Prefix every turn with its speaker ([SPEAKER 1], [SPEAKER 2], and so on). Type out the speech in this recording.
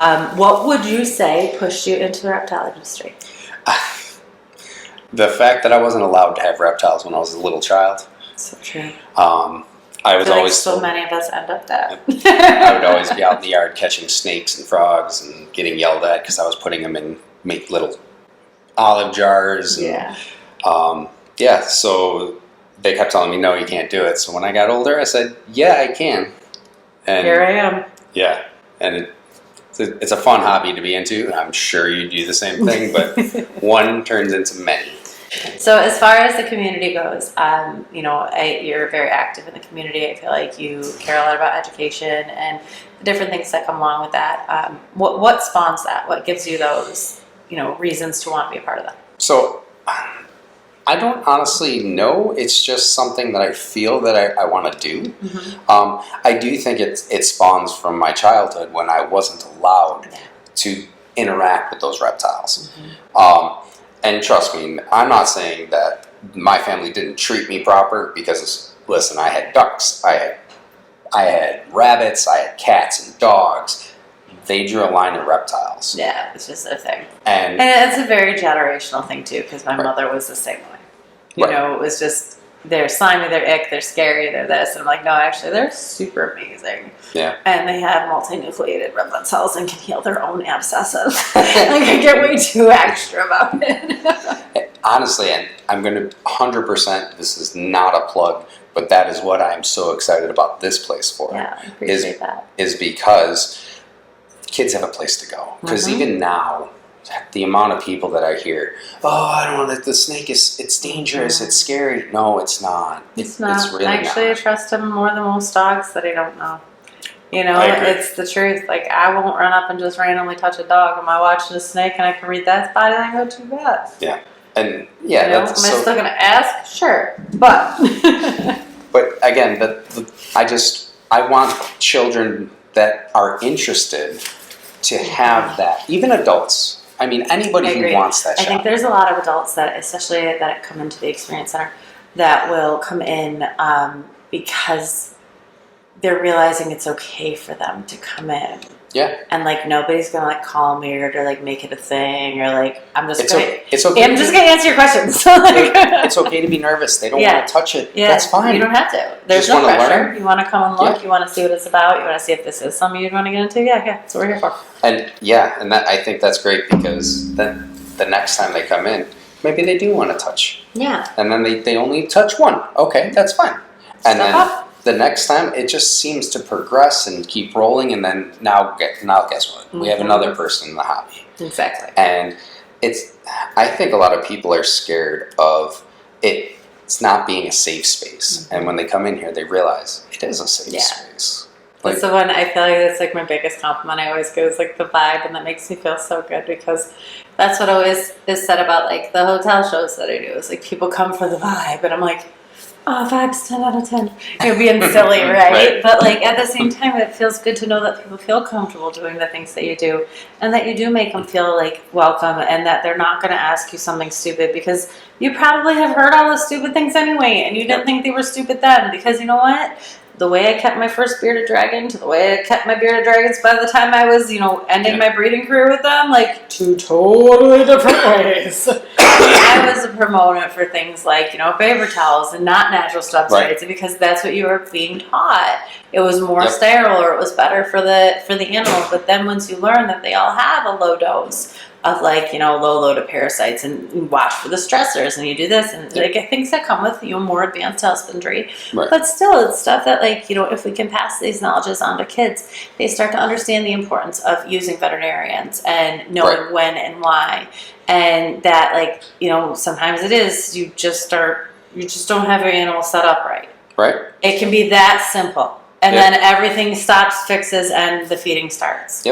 [SPEAKER 1] What would you say pushed you into the reptile industry?
[SPEAKER 2] The fact that I wasn't allowed to have reptiles when I was a little child.
[SPEAKER 1] So true.
[SPEAKER 2] I was
[SPEAKER 1] feel
[SPEAKER 2] always
[SPEAKER 1] like so
[SPEAKER 2] told,
[SPEAKER 1] many of us end up that.
[SPEAKER 2] I would always be out in the yard catching snakes and frogs and getting yelled at because I was putting them in little olive jars. And, so they kept telling me, no, you can't do it. So when I got older, I said, yeah, I can. And
[SPEAKER 1] here I am.
[SPEAKER 2] Yeah, and it's a fun hobby to be into. I'm sure you do the same thing, but one turns into many.
[SPEAKER 1] So as far as the community goes, you're very active in the community. I feel like you care a lot about education and the different things that come along with that. What spawns that? What gives you those, reasons to want to be a part of that?
[SPEAKER 2] So I don't honestly know. It's just something that I feel that I want to do. Mm-hmm. I do think it spawns from my childhood when I wasn't allowed to interact with those reptiles. Mm-hmm. And trust me, I'm not saying that my family didn't treat me proper because, listen, I had ducks, I had rabbits, I had cats and dogs. They drew a line at reptiles.
[SPEAKER 1] Yeah, it's just a thing.
[SPEAKER 2] And
[SPEAKER 1] it's a very generational thing, too, because my mother was the same way. It was just, they're slimy, they're ick, they're scary, they're this. And I'm like, no, actually, they're super amazing.
[SPEAKER 2] Yeah.
[SPEAKER 1] And they have multinucleated red blood cells and can heal their own abscesses. Like, I get way too extra about it.
[SPEAKER 2] Honestly, and I'm going to 100%, this is not a plug, but that is what I'm so excited about this place for.
[SPEAKER 1] Yeah, I appreciate that.
[SPEAKER 2] Is because kids have a place to go. Because even now, the amount of people that I hear, I don't want to, the snake it's dangerous, it's scary. No, it's not.
[SPEAKER 1] It's not.
[SPEAKER 2] It's really
[SPEAKER 1] Actually,
[SPEAKER 2] not.
[SPEAKER 1] I trust him more than most dogs that I don't know. It's the truth. Like, I won't run up and just randomly touch a dog. Am I watching a snake and I can read that body language? Too bad.
[SPEAKER 2] Yeah. And
[SPEAKER 1] am I still going to ask? Sure. But.
[SPEAKER 2] But again, I want children that are interested to have that. Even adults. I mean, anybody who wants that shot.
[SPEAKER 1] I think there's a lot of adults that, especially that come into the Experience Center, that will come in because they're realizing it's okay for them to come in.
[SPEAKER 2] Yeah.
[SPEAKER 1] And nobody's gonna call me or to make it a thing or I'm just
[SPEAKER 2] it's
[SPEAKER 1] gonna.
[SPEAKER 2] It's okay.
[SPEAKER 1] I'm just gonna answer your questions.
[SPEAKER 2] It's okay to be nervous. They don't want to touch it.
[SPEAKER 1] Yeah,
[SPEAKER 2] that's fine.
[SPEAKER 1] You don't have to. There's no pressure. You want to come and look. You want to see what it's about. You want to see if this is something you want to get into. Yeah, that's what we're here for.
[SPEAKER 2] And that I think that's great because then the next time they come in, maybe they do want to touch.
[SPEAKER 1] Yeah.
[SPEAKER 2] And then they only touch one. Okay, that's fine. And then the next time it just seems to progress and keep rolling, and then now guess what? We have another person in the hobby.
[SPEAKER 1] Exactly.
[SPEAKER 2] And I think a lot of people are scared of it. It's not being a safe space, and when they come in here, they realize it is a safe space.
[SPEAKER 1] That's the one I feel like that's my biggest compliment I always get is the vibe, and that makes me feel so good because that's what always is said about the hotel shows that I do. Is people come for the vibe, and I'm like, oh, vibe's 10 out of 10. You're being silly, right? But at the same time, it feels good to know that people feel comfortable doing the things that you do, and that you do make them feel welcome, and that they're not going to ask you something stupid because you probably have heard all the stupid things anyway, and you didn't think they were stupid then. Because you know what? The way I kept my first bearded dragon to the way I kept my bearded dragons by the time I was, ending my breeding career with them, two totally different ways. I was a proponent for things paper towels and not natural substrates because that's what you were being taught. It was more sterile, or it was better for the animals. But then once you learn that they all have a low dose of low load of parasites, and you watch for the stressors, and you do this, and things that come with more advanced husbandry. But still, it's stuff that if we can pass these knowledges on to kids, they start to understand the importance of using veterinarians and knowing when and why, and that sometimes it is you just don't have your animal set up right. It can be that simple, and then everything stops, fixes, and the feeding starts.